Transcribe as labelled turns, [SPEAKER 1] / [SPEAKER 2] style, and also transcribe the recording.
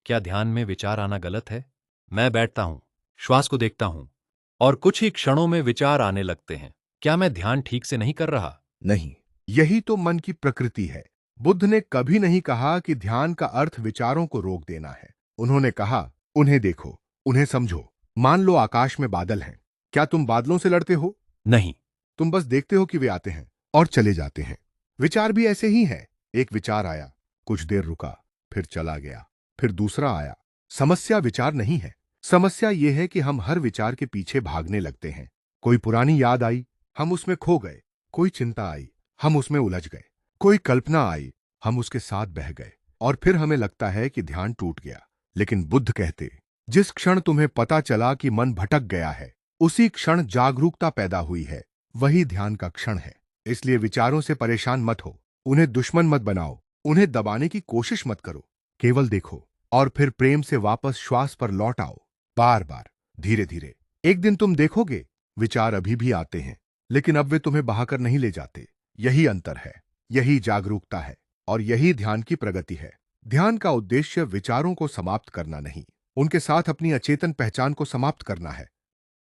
[SPEAKER 1] क्या ध्यान में विचार आना गलत है? मैं बैठता हूं, श्वास को देखता हूं, और कुछ ही क्षणों में विचार आने लगते हैं। क्या मैं ध्यान ठीक से नहीं कर रहा?
[SPEAKER 2] नहीं, यही तो मन की प्रकृति है। बुद्ध ने कभी नहीं कहा कि ध्यान का अर्थ विचारों को रोक देना है। उन्होंने कहा, उन्हें देखो, उन्हें समझो। मान लो आकाश में बादल हैं। क्या तुम बादलों से लड़ते हो?
[SPEAKER 1] नहीं।
[SPEAKER 2] तुम बस देखते हो कि वे आते हैं और चले जाते हैं। विचार भी ऐसे ही है। एक विचार आया, कुछ देर रुका, फिर चला गया, फिर दूसरा आया। समस्या विचार नहीं है। समस्या यह है कि हम हर विचार के पीछे भागने लगते हैं। कोई पुरानी याद आई, हम उसमें खो गए। कोई चिंता आई, हम उसमें उलझ गए। कोई कल्पना आई, हम उसके साथ बह गए। और फिर हमें लगता है कि ध्यान टूट गया। लेकिन बुद्ध कहते, जिस क्षण तुम्हें पता चला कि मन भटक गया है, उसी क्षण जागरूकता पैदा हुई है। वही ध्यान का क्षण है। इसलिए विचारों से परेशान मत हो, उन्हें दुश्मन मत बनाओ, उन्हें दबाने की कोशिश मत करो। केवल देखो और फिर प्रेम से वापस श्वास पर लौट आओ। बार बार, धीरे धीरे। एक दिन तुम देखोगे, विचार अभी भी आते हैं, लेकिन अब वे तुम्हें बहाकर नहीं ले जाते। यही अंतर है, यही जागरूकता है, और यही ध्यान की प्रगति है। ध्यान का उद्देश्य विचारों को समाप्त करना नहीं, उनके साथ अपनी अचेतन पहचान को समाप्त करना है।